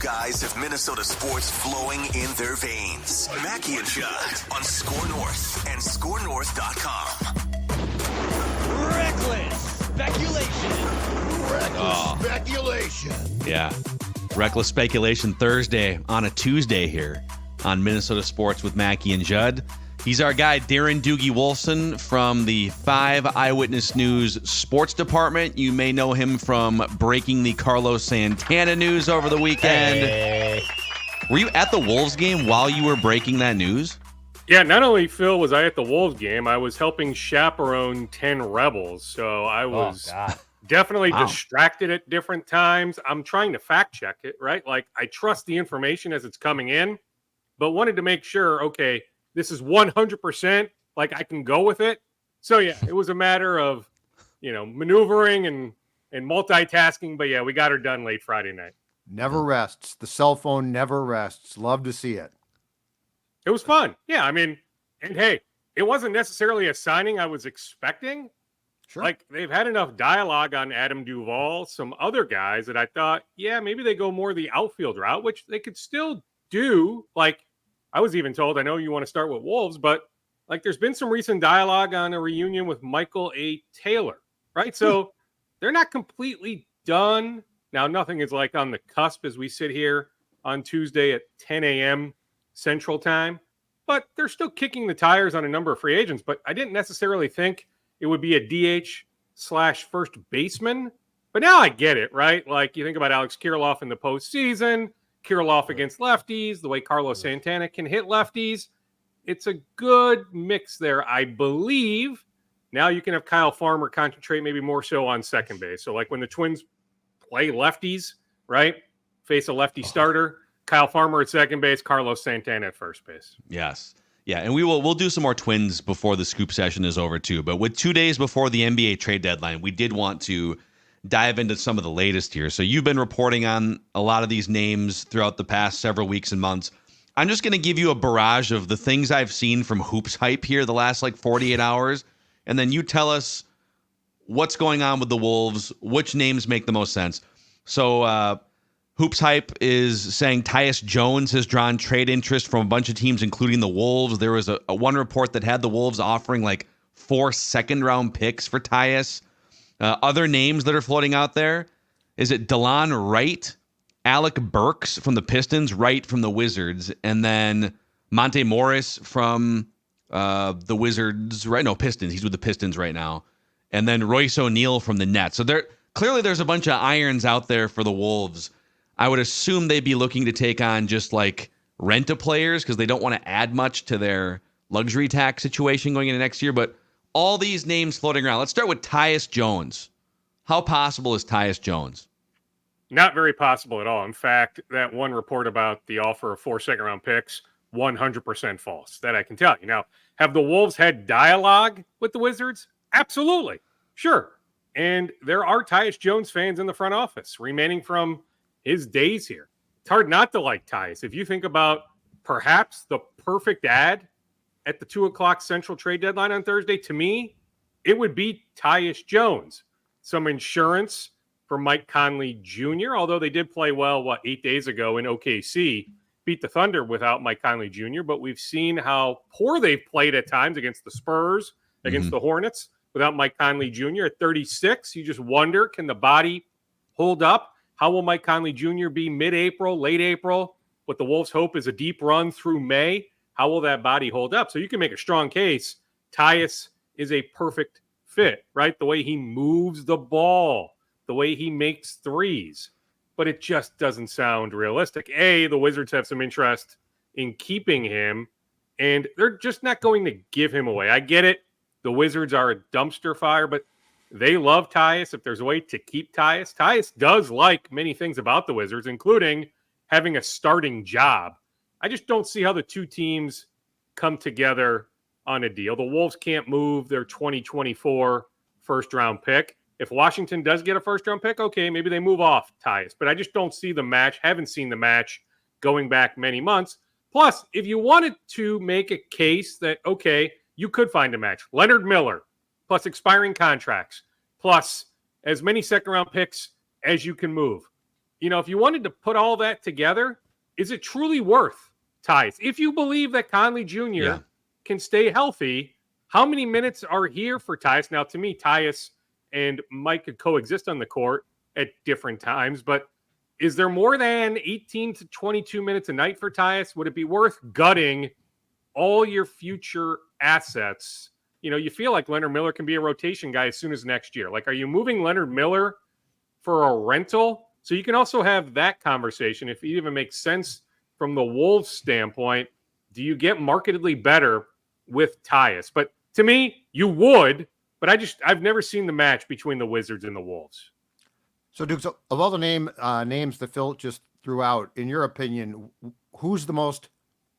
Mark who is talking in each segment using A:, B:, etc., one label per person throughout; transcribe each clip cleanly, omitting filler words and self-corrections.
A: guys have Minnesota sports flowing in their veins. Mackey and Judd on Score North and ScoreNorth.com.
B: Reckless speculation.
C: Yeah. Reckless Speculation Thursday on a Tuesday here on Minnesota Sports with Mackey and Judd. He's our guy, Darren Doogie Wolfson from the 5 Eyewitness News Sports Department. You may know him from breaking the Carlos Santana news over the weekend. Hey. Were you at the Wolves game while you were breaking that news?
D: Yeah, not only, Phil, was I at the Wolves game, I was helping chaperone 10 Rebels. So I was definitely distracted at different times. I'm trying to fact check it, right? Like, I trust the information as it's coming in, but wanted to make sure, okay, this is 100%, like I can go with it. So, yeah, it was a matter of, maneuvering and multitasking. But, yeah, we got her done late Friday night.
E: Never rests. The cell phone never rests. Love to see it.
D: It was fun. Yeah, and hey, it wasn't necessarily a signing I was expecting.
E: Sure.
D: Like, they've had enough dialogue on Adam Duvall, some other guys that I thought, yeah, maybe they go more the outfield route, which they could still do. Like, I was even told, I know you want to start with Wolves, but like there's been some recent dialogue on a reunion with Michael A. Taylor, right? So they're not completely done. Now, nothing is like on the cusp as we sit here on Tuesday at 10 a.m. Central Time, but they're still kicking the tires on a number of free agents. But I didn't necessarily think it would be a DH/first baseman. But now I get it, right? Like you think about Alex Kirilloff in the postseason, Kirilloff against lefties, the way Carlos Santana can hit lefties. It's a good mix there, I believe. Now you can have Kyle Farmer concentrate maybe more so on second base. So like when the Twins play lefties, right? Face a lefty starter, Kyle Farmer at second base, Carlos Santana at first base.
C: Yes. Yeah, and we'll do some more Twins before the scoop session is over too. But with 2 days before the NBA trade deadline, we did want to dive into some of the latest here. So you've been reporting on a lot of these names throughout the past several weeks and months. I'm just going to give you a barrage of the things I've seen from Hoops Hype here the last 48 hours. And then you tell us what's going on with the Wolves, which names make the most sense. So Hoops Hype is saying Tyus Jones has drawn trade interest from a bunch of teams, including the Wolves. There was a one report that had the Wolves offering 4 second-round picks for Tyus. Other names that are floating out there, is it DeLon Wright, Alec Burks from the Pistons, Wright from the Wizards, and then Monte Morris from the Wizards, right? No, Pistons. He's with the Pistons right now. And then Royce O'Neal from the Nets. So clearly there's a bunch of irons out there for the Wolves. I would assume they'd be looking to take on just rent-a-players because they don't want to add much to their luxury tax situation going into next year. But all these names floating around. Let's start with Tyus Jones. How possible is Tyus Jones?
D: Not very possible at all. In fact, that one report about the offer of 4 second-round picks, 100% false. That I can tell you. Now, have the Wolves had dialogue with the Wizards? Absolutely. Sure. And there are Tyus Jones fans in the front office remaining from his days here. It's hard not to like Tyus. If you think about perhaps the perfect ad at the 2:00 Central trade deadline on Thursday, to me, it would be Tyus Jones. Some insurance for Mike Conley Jr., although they did play well, 8 days ago in OKC, beat the Thunder without Mike Conley Jr., but we've seen how poor they've played at times against the Spurs, against the Hornets, without Mike Conley Jr. At 36, you just wonder, can the body hold up? How will Mike Conley Jr. be mid-April, late April? What the Wolves hope is a deep run through May. How will that body hold up? So you can make a strong case. Tyus is a perfect fit, right? The way he moves the ball, the way he makes threes. But it just doesn't sound realistic. The Wizards have some interest in keeping him, and they're just not going to give him away. I get it. The Wizards are a dumpster fire, but they love Tyus. If there's a way to keep Tyus, Tyus does like many things about the Wizards, including having a starting job. I just don't see how the two teams come together on a deal. The Wolves can't move their 2024 first-round pick. If Washington does get a first-round pick, okay, maybe they move off Tyus. But I just don't see the match, haven't seen the match going back many months. Plus, if you wanted to make a case that, okay, you could find a match. Leonard Miller, plus expiring contracts, plus as many second-round picks as you can move. if you wanted to put all that together, is it truly worth Tyus? If you believe that Conley Jr. can stay healthy, how many minutes are here for Tyus? Now, to me, Tyus and Mike could coexist on the court at different times, but is there more than 18 to 22 minutes a night for Tyus? Would it be worth gutting all your future assets? You feel like Leonard Miller can be a rotation guy as soon as next year. Like, are you moving Leonard Miller for a rental? So you can also have that conversation if it even makes sense from the Wolves standpoint. Do you get markedly better with Tyus? But to me, you would, but I've never seen the match between the Wizards and the Wolves.
E: So, Duke, of all the names that Phil just threw out, in your opinion, who's the most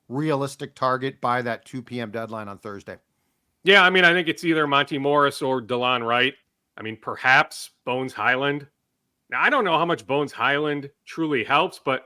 E: realistic target by that 2 p.m. deadline on Thursday?
D: Yeah, I think it's either Monty Morris or DeLon Wright. Perhaps Bones Hyland. Now, I don't know how much Bones Hyland truly helps, but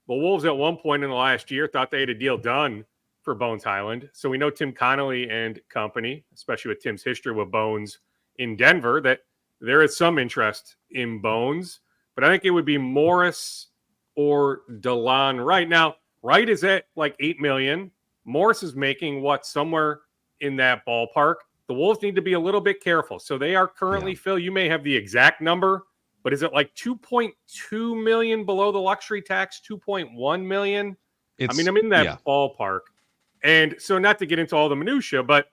D: the Wolves at one point in the last year thought they had a deal done for Bones Hyland. So we know Tim Connolly and company, especially with Tim's history with Bones in Denver, that there is some interest in Bones. But I think it would be Morris or DeLon Wright. Now, Wright is at like $8 million. Morris is making somewhere in that ballpark. The Wolves need to be a little bit careful. So they are currently, Phil, you may have the exact number, but is it like 2.2 million below the luxury tax, 2.1 million? I'm in that ballpark. And so not to get into all the minutia, but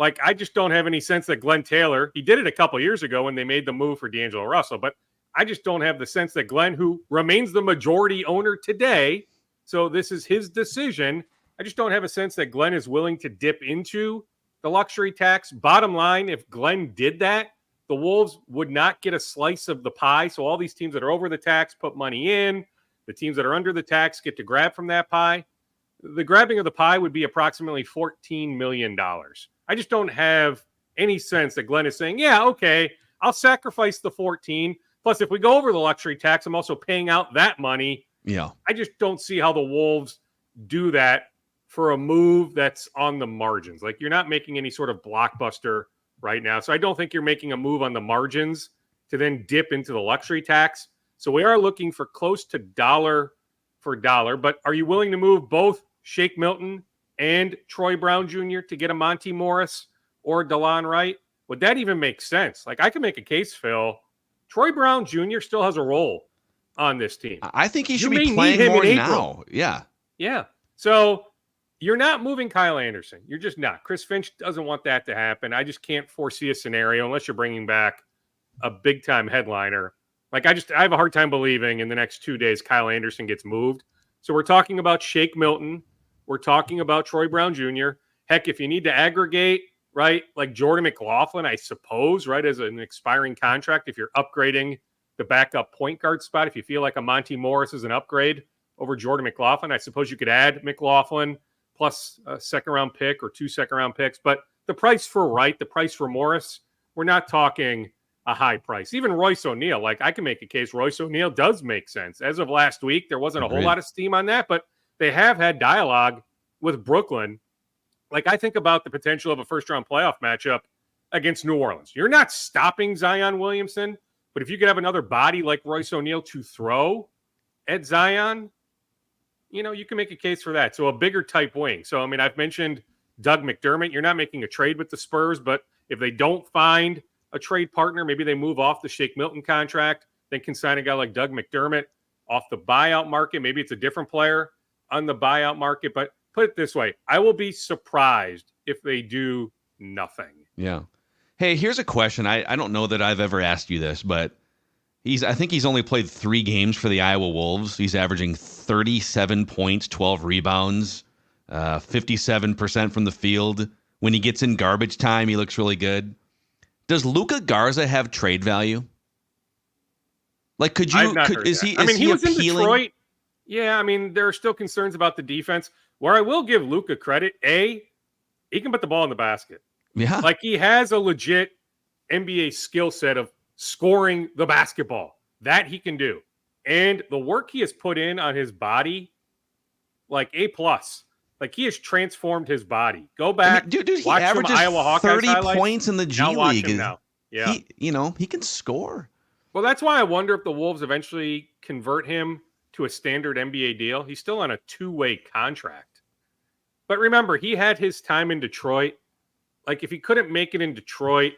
D: I just don't have any sense that Glenn Taylor, he did it a couple years ago when they made the move for D'Angelo Russell, but I just don't have the sense that Glenn, who remains the majority owner today, so this is his decision, I just don't have a sense that Glenn is willing to dip into the luxury tax. Bottom line, if Glenn did that, the Wolves would not get a slice of the pie. So all these teams that are over the tax put money in. The teams that are under the tax get to grab from that pie. The grabbing of the pie would be approximately $14 million. I just don't have any sense that Glenn is saying, yeah, okay, I'll sacrifice the 14. Plus, if we go over the luxury tax, I'm also paying out that money.
C: Yeah.
D: I just don't see how the Wolves do that for a move that's on the margins. You're not making any sort of blockbuster right now. So I don't think you're making a move on the margins to then dip into the luxury tax. So we are looking for close to dollar for dollar. But are you willing to move both Shake Milton and Troy Brown Jr. to get a Monty Morris or DeLon Wright? Would that even make sense? I can make a case, Phil. Troy Brown Jr. still has a role on this team.
C: I think he should be playing more now. Yeah.
D: Yeah. So you're not moving Kyle Anderson. You're just not. Chris Finch doesn't want that to happen. I just can't foresee a scenario unless you're bringing back a big-time headliner. I have a hard time believing in the next 2 days Kyle Anderson gets moved. So we're talking about Shake Milton. We're talking about Troy Brown Jr. Heck, if you need to aggregate, right, like Jordan McLaughlin, I suppose, right, as an expiring contract, if you're upgrading the backup point guard spot, if you feel like a Monty Morris is an upgrade over Jordan McLaughlin, I suppose you could add McLaughlin plus a second-round pick or 2 second-round picks. But the price for Wright, the price for Morris, we're not talking a high price. Even Royce O'Neal, I can make a case Royce O'Neal does make sense. As of last week, there wasn't a whole lot of steam on that, but they have had dialogue with Brooklyn. I think about the potential of a first-round playoff matchup against New Orleans. You're not stopping Zion Williamson, but if you could have another body like Royce O'Neal to throw at Zion, you can make a case for that. So a bigger type wing. So, I've mentioned Doug McDermott. You're not making a trade with the Spurs, but if they don't find a trade partner, maybe they move off the Shake Milton contract, then can sign a guy like Doug McDermott off the buyout market. Maybe it's a different player on the buyout market. But put it this way, I will be surprised if they do nothing.
C: Yeah. Hey, here's a question. I don't know that I've ever asked you this, but I think he's only played 3 games for the Iowa Wolves. He's averaging 37 points, 12 rebounds, 57% from the field. When he gets in garbage time, he looks really good. Does Luka Garza have trade value? Could you? Is he?
D: He was
C: appealing?
D: in Detroit. Yeah, there are still concerns about the defense. Where I will give Luka credit, he can put the ball in the basket.
C: Yeah,
D: he has a legit NBA skill set of scoring the basketball. That he can do. And the work he has put in on his body, A+. He has transformed his body. Go back.
C: Dude, he
D: watch
C: averages
D: Iowa Hawkeyes
C: 30
D: highlights.
C: points in the G
D: now watch
C: League.
D: him now. Yeah.
C: He can score.
D: Well, that's why I wonder if the Wolves eventually convert him to a standard NBA deal. He's still on a 2-way contract. But remember, he had his time in Detroit. Like, if he couldn't make it in Detroit,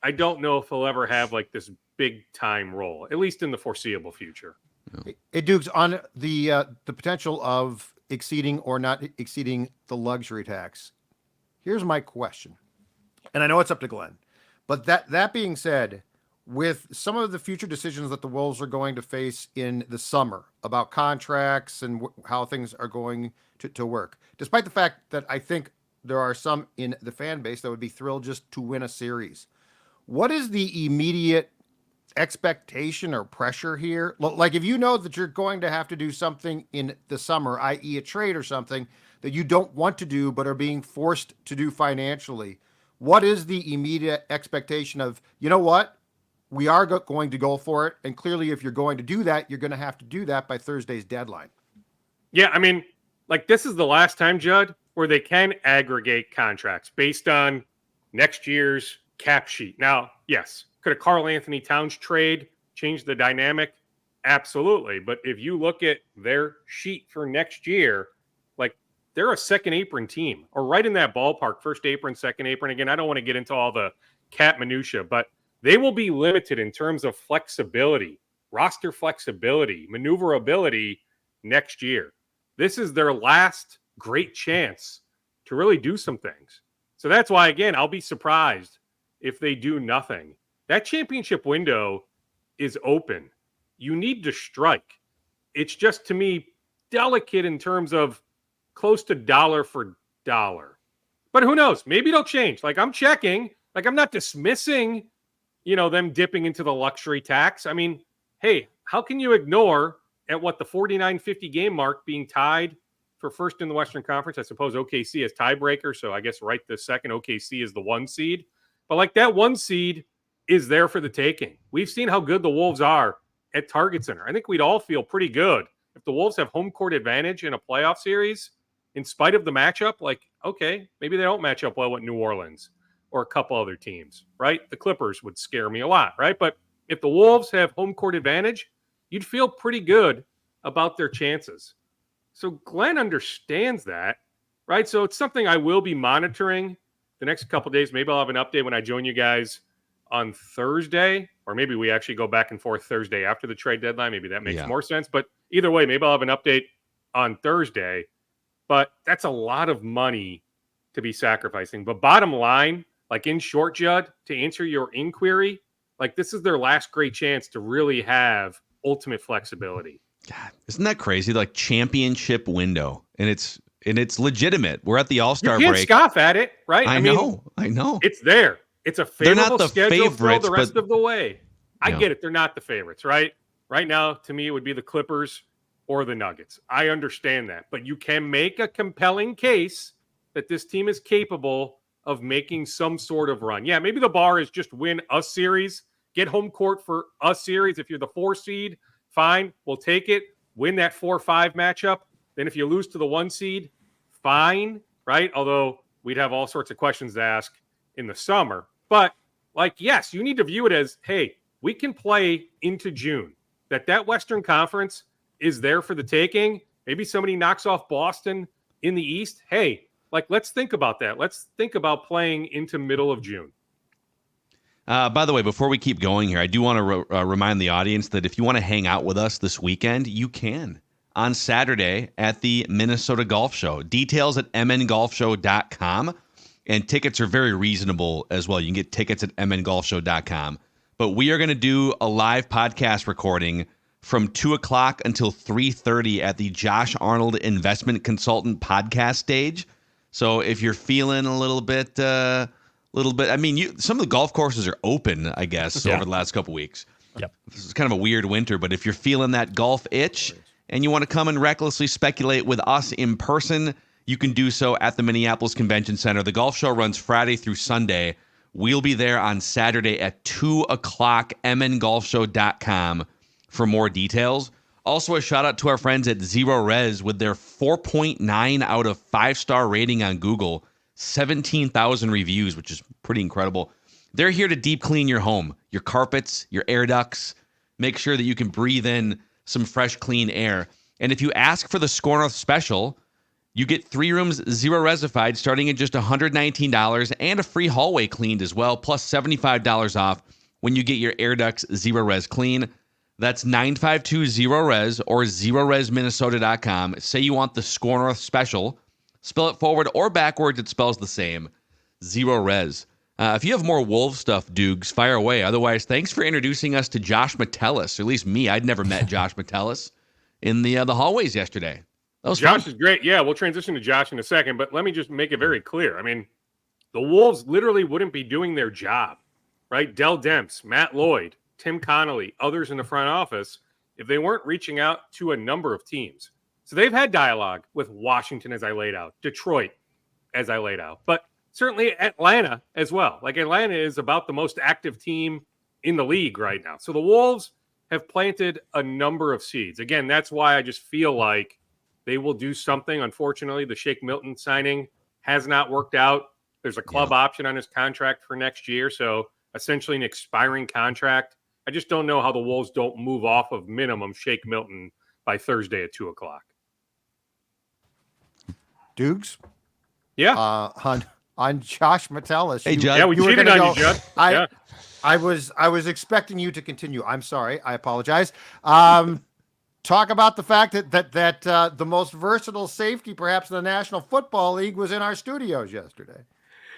D: I don't know if he'll ever have like this big time role, at least in the foreseeable future.
E: Hey, Dukes, on the potential of exceeding or not exceeding the luxury tax. Here's my question, and I know it's up to Glenn, but that being said, with some of the future decisions that the Wolves are going to face in the summer about contracts and how things are going to work, despite the fact that I think there are some in the fan base that would be thrilled just to win a series, what is the immediate expectation or pressure here? Like, if you know that you're going to have to do something in the summer, i.e. a trade or something that you don't want to do but are being forced to do financially, what is the immediate expectation of, you know what, we are going to go for it, and clearly if you're going to do that, you're going to have to do that by Thursday's deadline?
D: Yeah, I mean, like, this is the last time, Judd, where they can aggregate contracts based on next year's cap sheet. Now, yes, could a Karl Anthony Towns trade change the dynamic? Absolutely. But if you look at their sheet for next year, like, they're a second apron team, or right in that ballpark, first apron, second apron. Again, I don't want to get into all the cap minutia, but they will be limited in terms of flexibility, roster flexibility, maneuverability next year. This is their last great chance to really do some things. So that's why, again, I'll be surprised if they do nothing. That championship window is open. You need to strike. It's just, to me, delicate in terms of close to dollar for dollar. But who knows? Maybe it'll change. Like, I'm checking. Like, I'm not dismissing, them dipping into the luxury tax. I mean, hey, how can you ignore at what the 49-50 game mark being tied for first in the Western Conference? I suppose OKC is tiebreaker, so I guess right this second OKC is the 1 seed. But like, that 1 seed is there for the taking. We've seen how good the Wolves are at Target Center. I think we'd all feel pretty good if the Wolves have home court advantage in a playoff series, in spite of the matchup. Like, okay, maybe they don't match up well with New Orleans or a couple other teams, right? The Clippers would scare me a lot, right? But if the Wolves have home court advantage, you'd feel pretty good about their chances. So Glenn understands that, right? So it's something I will be monitoring the next couple of days. Maybe I'll have an update when I join you guys on Thursday, or maybe we actually go back and forth Thursday after the trade deadline. Maybe that makes more sense. But either way, maybe I'll have an update on Thursday. But that's a lot of money to be sacrificing. But bottom line, like, in short, Judd, to answer your inquiry, like, this is their last great chance to really have ultimate flexibility.
C: God, isn't that crazy? Like, championship window, and it's legitimate. We're at the All-Star break.
D: You can't scoff at it, right?
C: I know.
D: It's there. It's a favorable schedule for the rest
C: but,
D: of the way. I get it. They're not the favorites, right? Right now, to me, it would be the Clippers or the Nuggets. I understand that. But you can make a compelling case that this team is capable of making some sort of run. Yeah, maybe the bar is just win a series, get home court for a series. If you're the 4 seed, fine, we'll take it. Win that 4-5 matchup. Then if you lose to the 1 seed, fine, right? Although we'd have all sorts of questions to ask in the summer. But, like, yes, you need to view it as, hey, we can play into June. That Western Conference is there for the taking. Maybe somebody knocks off Boston in the East. Hey, like, let's think about that. Let's think about playing into middle of June.
C: By the way, before we keep going here, I do want to remind the audience that if you want to hang out with us this weekend, you can. On Saturday at the Minnesota Golf Show. Details at mngolfshow.com. And tickets are very reasonable as well. You can get tickets at mngolfshow.com. But we are going to do a live podcast recording from 2 o'clock until 3:30 at the Josh Arnold Investment Consultant podcast stage. So if you're feeling a little bit, I mean, some of the golf courses are open, I guess, over the last couple weeks.
B: Yep.
C: This is kind of a weird winter, but if you're feeling that golf itch and you want to come and recklessly speculate with us in person, you can do so at the Minneapolis Convention Center. The golf show runs Friday through Sunday. We'll be there on Saturday at 2 o'clock, mngolfshow.com for more details. Also, a shout out to our friends at Zero Res with their 4.9 out of 5-star rating on Google, 17,000 reviews, which is pretty incredible. They're here to deep clean your home, your carpets, your air ducts, make sure that you can breathe in some fresh, clean air. And if you ask for the Score North special, you get 3 rooms, 0 resified, starting at just $119 and a free hallway cleaned as well, plus $75 off when you get your air ducts 0 res clean. That's 952-0res or 0resminnesota.com. Say you want the Score North special. Spell it forward or backwards, it spells the same. 0 res. If you have more Wolves stuff, Doogs, fire away. Otherwise, thanks for introducing us to Josh Metellus, or at least me. I'd never met Josh Metellus in the hallways yesterday. That was
D: Josh
C: fun.
D: is great. Yeah, we'll transition to Josh in a second, but let me just make it very clear. I mean, the Wolves literally wouldn't be doing their job, right? Dell Demps, Matt Lloyd, Tim Connolly, others in the front office, if they weren't reaching out to a number of teams. So they've had dialogue with Washington, as I laid out, Detroit, as I laid out, but certainly Atlanta as well. Like, Atlanta is about the most active team in the league right now. So the Wolves have planted a number of seeds. Again, that's why I just feel like they will do something. Unfortunately, the Shake Milton signing has not worked out. There's a club option on his contract for next year. So essentially an expiring contract. I just don't know how the Wolves don't move off of minimum Shake Milton by Thursday at 2:00.
E: Dukes?
D: Yeah.
E: On Josh Metellus.
C: Hey, Judd.
D: Yeah, we cheated on you, Judd.
E: I was expecting you to continue. I'm sorry. I apologize. Talk about the fact that the most versatile safety perhaps in the National Football League was in our studios yesterday.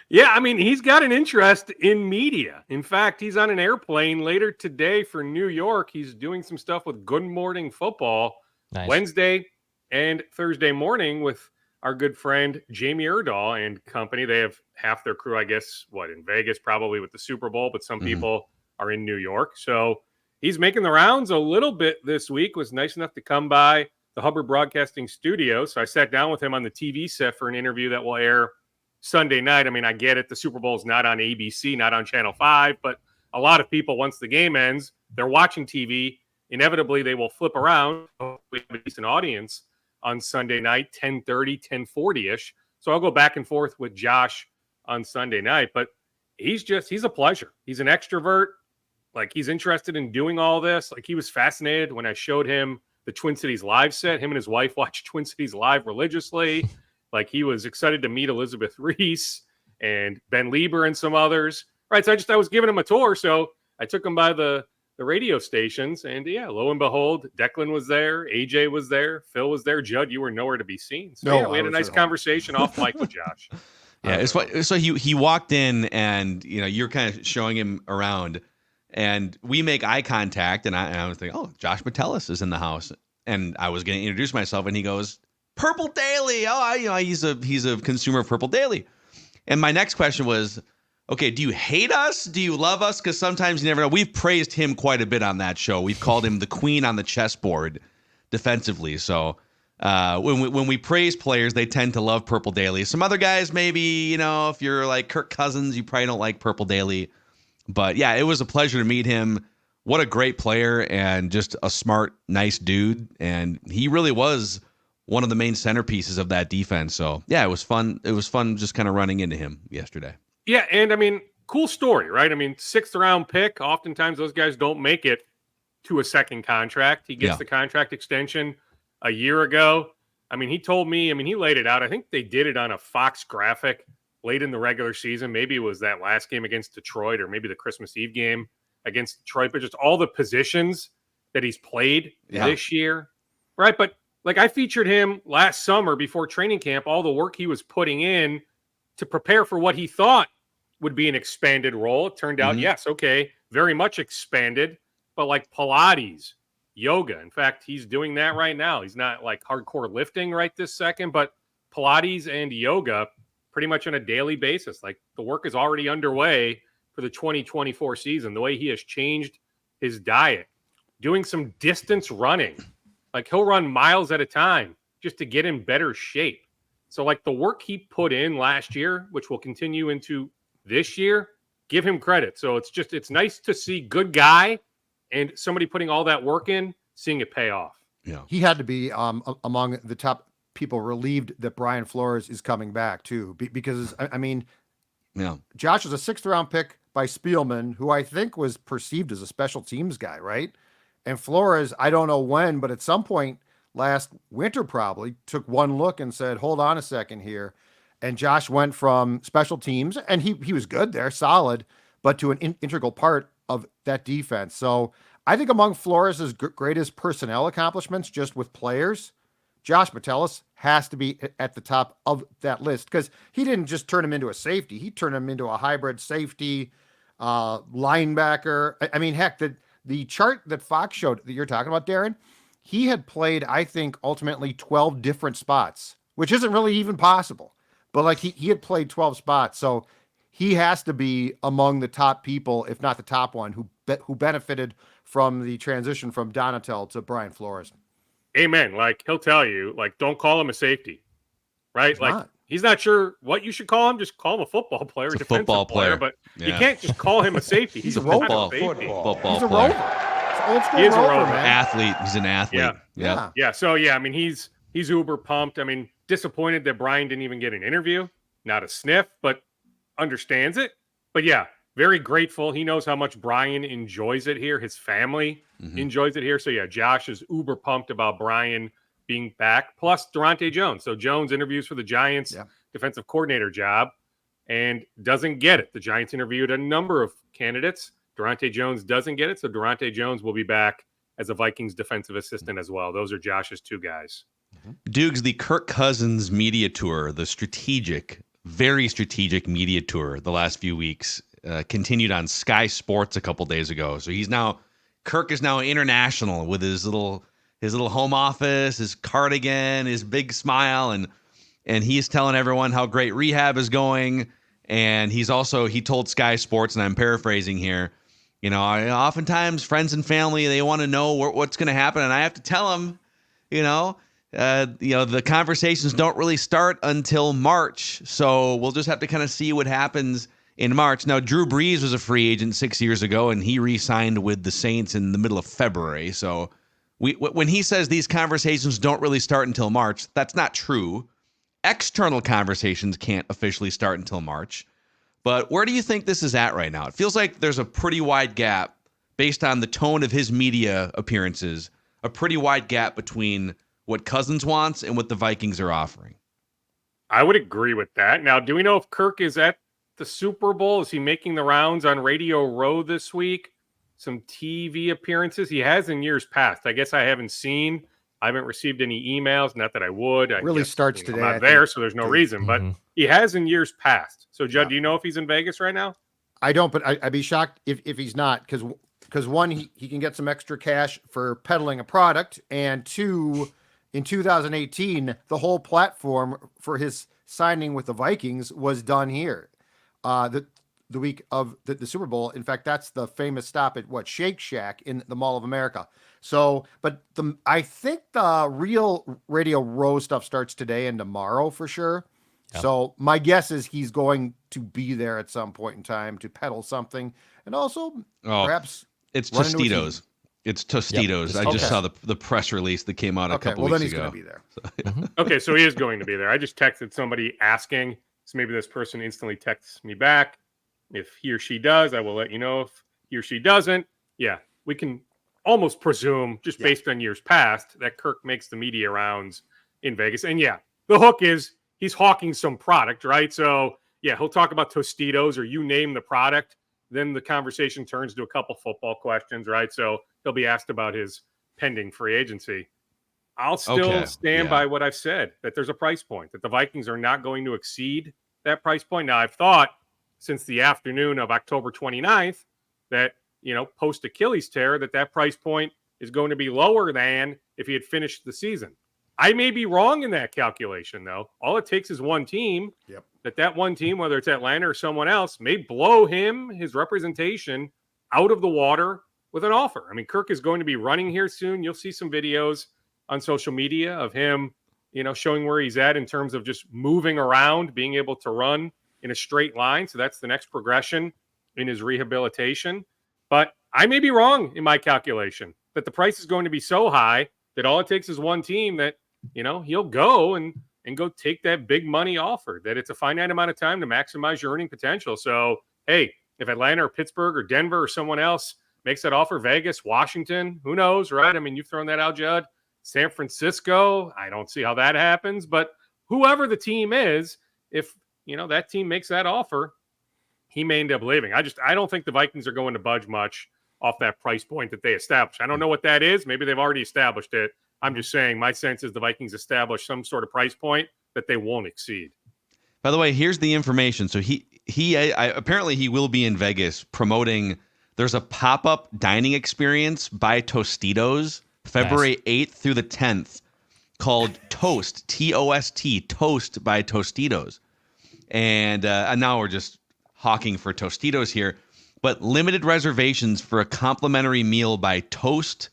D: Yeah, I mean, he's got an interest in media. In fact, he's on an airplane later today for New York. He's doing some stuff with Good Morning Football Wednesday and Thursday morning with our good friend Jamie Erdahl and company. They have half their crew, I guess, in Vegas probably with the Super Bowl, but some people are in New York. So he's making the rounds a little bit this week. Was nice enough to come by the Hubbard Broadcasting Studio. So I sat down with him on the TV set for an interview that will air Sunday night. I mean, I get it. The Super Bowl is not on ABC, not on Channel 5, but a lot of people, once the game ends, they're watching TV. Inevitably, they will flip around. We have a decent audience on Sunday night, 10:30, 10:40-ish. So I'll go back and forth with Josh on Sunday night, but he's a pleasure. He's an extrovert. Like, he's interested in doing all this. Like, he was fascinated when I showed him the Twin Cities Live set. Him and his wife watch Twin Cities Live religiously. Like, he was excited to meet Elizabeth Reese and Ben Lieber and some others. Right. So I was giving him a tour. So I took him by the radio stations, and lo and behold, Declan was there, AJ was there, Phil was there, Judd, you were nowhere to be seen. So we had a nice conversation off mic with Josh.
C: Yeah, it's funny. So he walked in, and you're kind of showing him around, and we make eye contact, and I was thinking, oh, Josh Metellus is in the house, and I was going to introduce myself, and he goes, Purple Daily. Oh, he's a consumer of Purple Daily, and my next question was, okay, do you hate us? Do you love us? Because sometimes you never know. We've praised him quite a bit on that show. We've called him the queen on the chessboard defensively. So when we praise players, they tend to love Purple Daily. Some other guys, maybe, if you're like Kirk Cousins, you probably don't like Purple Daily. But yeah, it was a pleasure to meet him. What a great player and just a smart, nice dude. And he really was one of the main centerpieces of that defense. So yeah, it was fun. It was fun just kind of running into him yesterday.
D: Yeah, and I mean, cool story, right? I mean, 6th round pick. Oftentimes those guys don't make it to a second contract. He gets the contract extension a year ago. I mean, he told me, he laid it out. I think they did it on a Fox graphic late in the regular season. Maybe it was that last game against Detroit or maybe the Christmas Eve game against Detroit, but just all the positions that he's played this year, right? But like, I featured him last summer before training camp, all the work he was putting in to prepare for what he thought would be an expanded role. It turned out, yes, okay, very much expanded, but like Pilates, yoga. In fact, he's doing that right now. He's not like hardcore lifting right this second, but Pilates and yoga pretty much on a daily basis. Like, the work is already underway for the 2024 season. The way he has changed his diet, doing some distance running. Like, he'll run miles at a time just to get in better shape. So, like, the work he put in last year, which will continue into this year, give him credit. So it's nice to see good guy and somebody putting all that work in, seeing it pay off.
E: Yeah, he had to be among the top people relieved that Brian Flores is coming back too, because I mean, Josh was a 6th round pick by Spielman, who I think was perceived as a special teams guy, right? And Flores, I don't know when, but at some point last winter probably took one look and said, hold on a second here. And Josh went from special teams, and he was good there, solid, but to an integral part of that defense. So I think among Flores' greatest personnel accomplishments, just with players, Josh Metellus has to be at the top of that list, because he didn't just turn him into a safety. He turned him into a hybrid safety, linebacker. I mean, heck, the chart that Fox showed that you're talking about, Darren, he had played, I think, ultimately 12 different spots, which isn't really even possible. But like he had played 12 spots. So he has to be among the top people, if not the top one, who benefited from the transition from Donatel to Brian Flores.
D: Amen. Like, he'll tell you, like, don't call him a safety, right? He's not sure what you should call him. Just call him a football player,
C: a football player.
D: But you can't just call him a safety. He's a football player.
E: He's a
C: player.
E: rover. He's an old school
D: He is a
E: rover,
D: rover.
E: man.
C: Athlete. He's an athlete.
D: Yeah. So, I mean, he's uber pumped. I mean, disappointed that Brian didn't even get an interview. Not a sniff, but understands it. But yeah, very grateful. He knows how much Brian enjoys it here. His family enjoys it here. So yeah, Josh is uber pumped about Brian being back. Plus Durante Jones. So Jones interviews for the Giants defensive coordinator job and doesn't get it. The Giants interviewed a number of candidates. Durante Jones doesn't get it. So Durante Jones will be back as a Vikings defensive assistant as well. Those are Josh's two guys.
C: Dukes, the Kirk Cousins media tour, the very strategic media tour the last few weeks, continued on Sky Sports a couple days ago. So Kirk is now international with his little home office, his cardigan, his big smile, and he's telling everyone how great rehab is going. And he told Sky Sports, and I'm paraphrasing here, oftentimes friends and family, they want to know what's going to happen, and I have to tell them, the conversations don't really start until March. So we'll just have to kind of see what happens in March. Now, Drew Brees was a free agent 6 years ago, and he re-signed with the Saints in the middle of February. So when he says these conversations don't really start until March, that's not true. External conversations can't officially start until March. But where do you think this is at right now? It feels like there's a pretty wide gap based on the tone of his media appearances, a pretty wide gap between what Cousins wants and what the Vikings are offering.
D: I would agree with that. Now, do we know if Kirk is at the Super Bowl? Is he making the rounds on Radio Row this week? Some TV appearances? He has in years past. I guess I haven't seen. I haven't received any emails. Not that I would.
E: It really starts today.
D: I'm not there, so there's no reason. But he has in years past. So, Judd, do you know if he's in Vegas right now?
E: I don't, but I'd be shocked if he's not, because one, he can get some extra cash for peddling a product, and two, in 2018, the whole platform for his signing with the Vikings was done here. The week of the Super Bowl. In fact, that's the famous stop at Shake Shack in the Mall of America. So, but I think the real Radio Row stuff starts today and tomorrow for sure. Yep. So my guess is he's going to be there at some point in time to peddle something, and also perhaps
C: it's Tostitos. It's Tostitos.
B: Yep.
C: I just saw the press release that came out a couple weeks ago.
E: Well, then he's going to be there.
D: Okay, so he is going to be there. I just texted somebody asking, so maybe this person instantly texts me back. If he or she does, I will let you know. If he or she doesn't, yeah, we can almost presume, just based on years past, that Kirk makes the media rounds in Vegas. And yeah, the hook is he's hawking some product, right? So yeah, he'll talk about Tostitos or you name the product. Then the conversation turns to a couple football questions, right? So he'll be asked about his pending free agency. I'll still stand by what I've said, that there's a price point, that the Vikings are not going to exceed that price point. Now, I've thought since the afternoon of October 29th that, post Achilles tear, that price point is going to be lower than if he had finished the season. I may be wrong in that calculation, though. All it takes is one team.
E: Yep.
D: That one team, whether it's Atlanta or someone else, may blow his representation out of the water with an offer. I mean, Kirk is going to be running here soon. You'll see some videos on social media of him, showing where he's at in terms of just moving around, being able to run in a straight line. So that's the next progression in his rehabilitation. But I may be wrong in my calculation that the price is going to be so high that all it takes is one team that, he'll go and go take that big money offer, that it's a finite amount of time to maximize your earning potential. So, hey, if Atlanta or Pittsburgh or Denver or someone else makes that offer. Vegas, Washington, who knows, right? I mean, you've thrown that out, Judd. San Francisco, I don't see how that happens. But whoever the team is, if, that team makes that offer, he may end up leaving. I don't think the Vikings are going to budge much off that price point that they established. I don't know what that is. Maybe they've already established it. I'm just saying my sense is the Vikings established some sort of price point that they won't exceed.
C: By the way, here's the information. So apparently he will be in Vegas promoting. There's a pop-up dining experience by Tostitos February 8th through the 10th called Toast, T-O-S-T, Toast by Tostitos. And now we're just hawking for Tostitos here. But limited reservations for a complimentary meal by Toast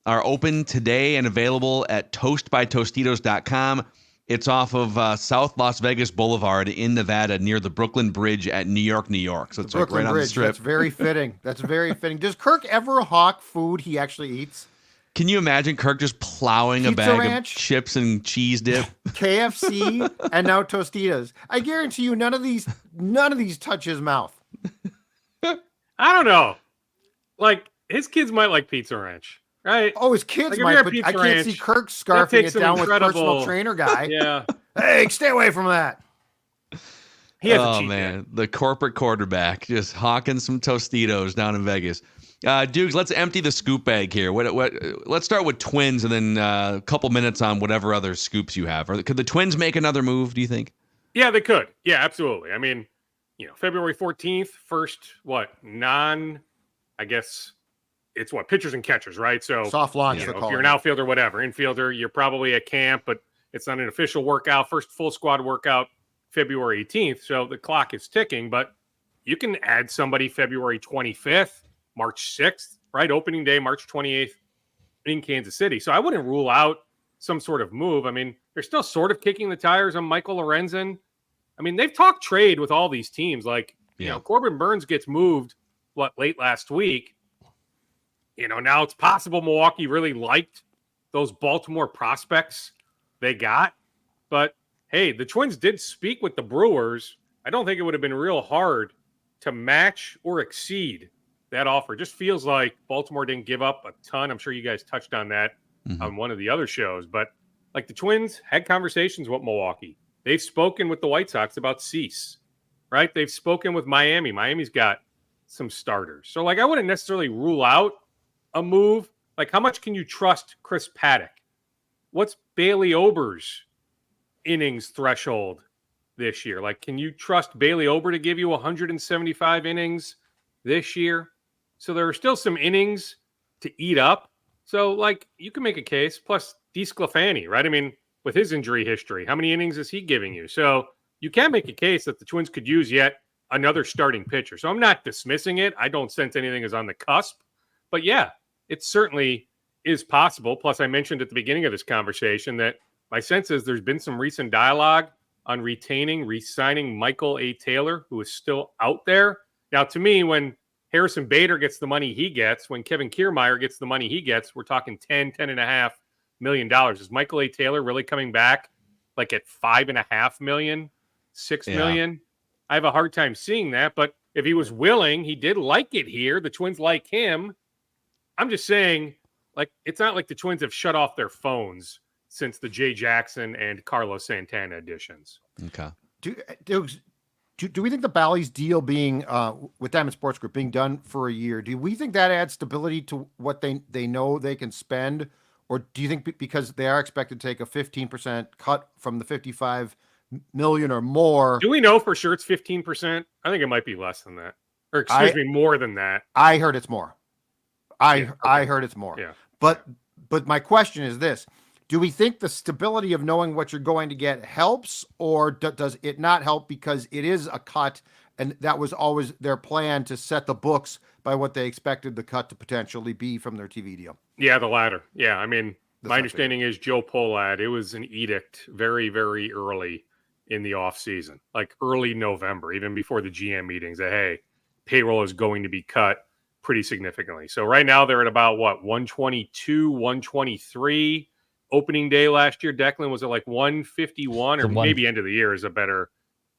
C: are open today and available at toastbytostitos.com. It's off of South Las Vegas Boulevard in Nevada near the Brooklyn Bridge at New York, New York. So it's like right on the strip.
E: That's very fitting. That's very fitting. Does Kirk ever hawk food he actually eats?
C: Can you imagine Kirk just plowing
E: Pizza
C: a bag
E: Ranch,
C: of chips and cheese dip?
E: KFC, and now Tostitos. I guarantee you none of these touch his mouth.
D: I don't know. Like, his kids might like Pizza Ranch, right?
E: Oh, his kids
D: Like,
E: might, but I can't see Kirk scarfing it down with personal trainer guy.
D: Yeah.
E: Hey, stay away from that.
D: He has a cheat
C: man. The corporate quarterback just hawking some Tostitos down in Vegas. Dukes, let's empty the scoop bag here. Let's start with Twins and then a couple minutes on whatever other scoops you have. Could the Twins make another move, do you think?
D: Yeah, they could. Yeah, absolutely. I mean, February 14th, first, I guess it's pitchers and catchers, right? So
E: soft launch.
D: If you're an outfielder, whatever, infielder, you're probably at camp, but it's not an official workout. First full squad workout, February 18th. So the clock is ticking, but you can add somebody February 25th, March 6th, right? Opening day, March 28th in Kansas City. So I wouldn't rule out some sort of move. I mean, they're still sort of kicking the tires on Michael Lorenzen. I mean, they've talked trade with all these teams. Like, Corbin Burns gets moved, late last week. Now it's possible Milwaukee really liked those Baltimore prospects they got. But, hey, the Twins did speak with the Brewers. I don't think it would have been real hard to match or exceed that offer. Just feels like Baltimore didn't give up a ton. I'm sure you guys touched on that on one of the other shows. But, the Twins had conversations with Milwaukee. They've spoken with the White Sox about Cease, right? They've spoken with Miami. Miami's got some starters. So, I wouldn't necessarily rule out a move. How much can you trust Chris Paddock? What's Bailey Ober's innings threshold this year? Can you trust Bailey Ober to give you 175 innings this year? So there are still some innings to eat up. So, you can make a case. Plus, DeSclafani, right? I mean, with his injury history, how many innings is he giving you? So you can make a case that the Twins could use yet another starting pitcher. So I'm not dismissing it. I don't sense anything is on the cusp. But yeah, it certainly is possible. Plus, I mentioned at the beginning of this conversation that my sense is there's been some recent dialogue on re-signing Michael A. Taylor, who is still out there. Now, to me, when Harrison Bader gets the money he gets, when Kevin Kiermaier gets the money he gets, we're talking $10.5 million. Is Michael A. Taylor really coming back at $5.5 million, $6 million? I have a hard time seeing that, but if he was willing, he did like it here. The Twins like him. I'm just saying, it's not like the Twins have shut off their phones since the Jay Jackson and Carlos Santana additions.
C: Okay.
E: Do we think the Bally's deal being with Diamond Sports Group being done for a year, do we think that adds stability to what they know they can spend? Or do you think because they are expected to take a 15% cut from the 55 million or more?
D: Do we know for sure it's 15%? I think it might be less than that. Or more than that.
E: I heard it's more. I heard it's more.
D: Yeah.
E: But my question is this. Do we think the stability of knowing what you're going to get helps, or does it not help because it is a cut and that was always their plan to set the books by what they expected the cut to potentially be from their TV deal?
D: Yeah, the latter. Yeah, I mean, my understanding is Joe Pohlad, it was an edict very, very early in the offseason, early November, even before the GM meetings, that, hey, payroll is going to be cut pretty significantly. So right now they're at about, 122, 123. Opening day last year, Declan was at 151, or maybe end of the year is a better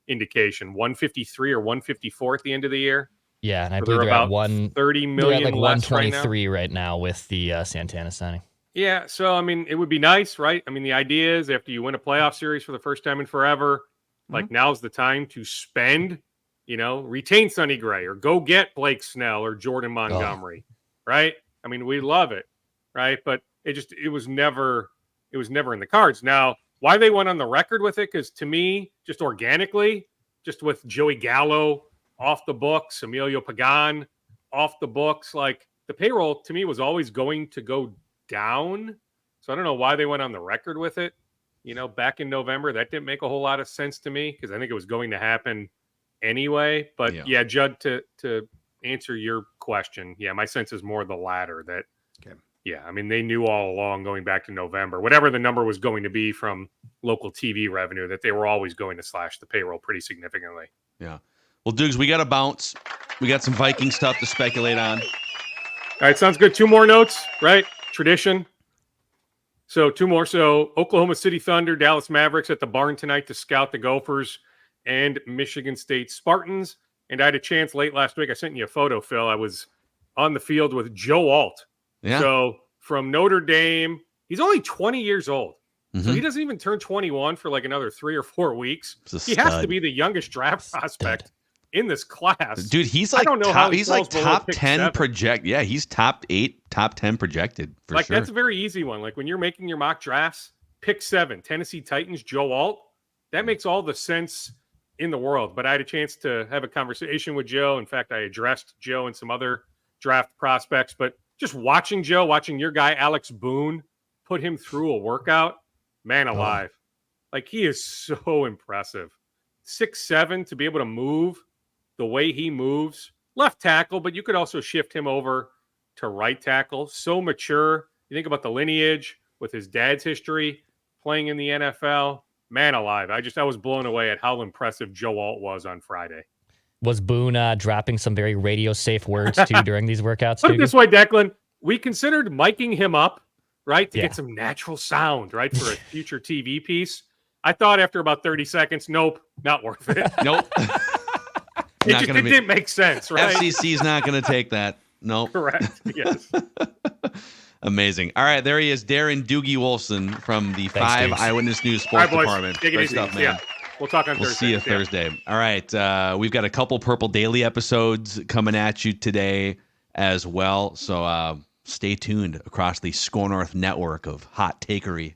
D: indication. 153 or 154 at the end of the year.
B: Yeah, and I
D: So
B: believe
D: they're
B: they're at
D: about 30
B: they're
D: million
B: at like
D: less right now.
B: 123 right now with the Santana signing.
D: Yeah, so I mean, it would be nice, right? I mean, the idea is after you win a playoff series for the first time in forever, like now's the time to spend, retain Sonny Gray or go get Blake Snell or Jordan Montgomery, right? I mean, we love it, right? But it was never in the cards. Now, why they went on the record with it? Because to me, just organically, just with Joey Gallo off the books, Emilio Pagan off the books, like the payroll to me was always going to go down. So I don't know why they went on the record with it. Back in November, that didn't make a whole lot of sense to me because I think it was going to happen anyway. But yeah, Judd, to answer your question, yeah, my sense is more the latter. That yeah, I mean they knew all along going back to November, whatever the number was going to be from local TV revenue, that they were always going to slash the payroll pretty significantly.
C: Yeah. Well, Dukes, we got to bounce. We got some Viking stuff to speculate on.
D: All right, sounds good. 2 more notes, right? Tradition. So 2 more. So Oklahoma City Thunder, Dallas Mavericks at the barn tonight to scout the Gophers and Michigan State Spartans. And I had a chance late last week. I sent you a photo, Phil. I was on the field with Joe Alt.
C: Yeah.
D: So from Notre Dame, he's only 20 years old. So he doesn't even turn 21 for like another 3 or 4 weeks. He has to be the youngest draft prospect in this class.
C: Dude, he's like top 10 project. Yeah, he's top 8, top 10 projected for
D: like
C: sure.
D: That's a very easy one. Like when you're making your mock drafts, pick 7, Tennessee Titans, Joe Alt. That makes all the sense in the world. But I had a chance to have a conversation with Joe. In fact, I addressed Joe and some other draft prospects. But just watching Joe, watching your guy Alex Boone put him through a workout, man alive. Like he is so impressive. 6'7" to be able to move the way he moves. Left tackle, but you could also shift him over to right tackle. So mature. You think about the lineage with his dad's history playing in the NFL. Man alive. I was blown away at how impressive Joe Alt was on Friday.
B: Was Boone dropping some very radio-safe words, too, during these workouts?
D: Put it this way, Declan. We considered miking him up, right, to get some natural sound, right, for a future TV piece. I thought after about 30 seconds, nope, not worth it.
C: Nope.
D: It didn't make sense, right?
C: FCC's not going to take that. Nope.
D: Correct. Yes.
C: Amazing. All right, there he is, Darren Doogie Wolfson from the
B: Thanks,
C: 5
B: Dukes.
C: Eyewitness News Sports Department.
D: Take it
C: Great
D: easy.
C: stuff, man.
D: Yeah. We'll talk on Thursday.
C: We'll see you Thursday. All right, we've got a couple Purple Daily episodes coming at you today as well. So stay tuned across the Score North network of hot takery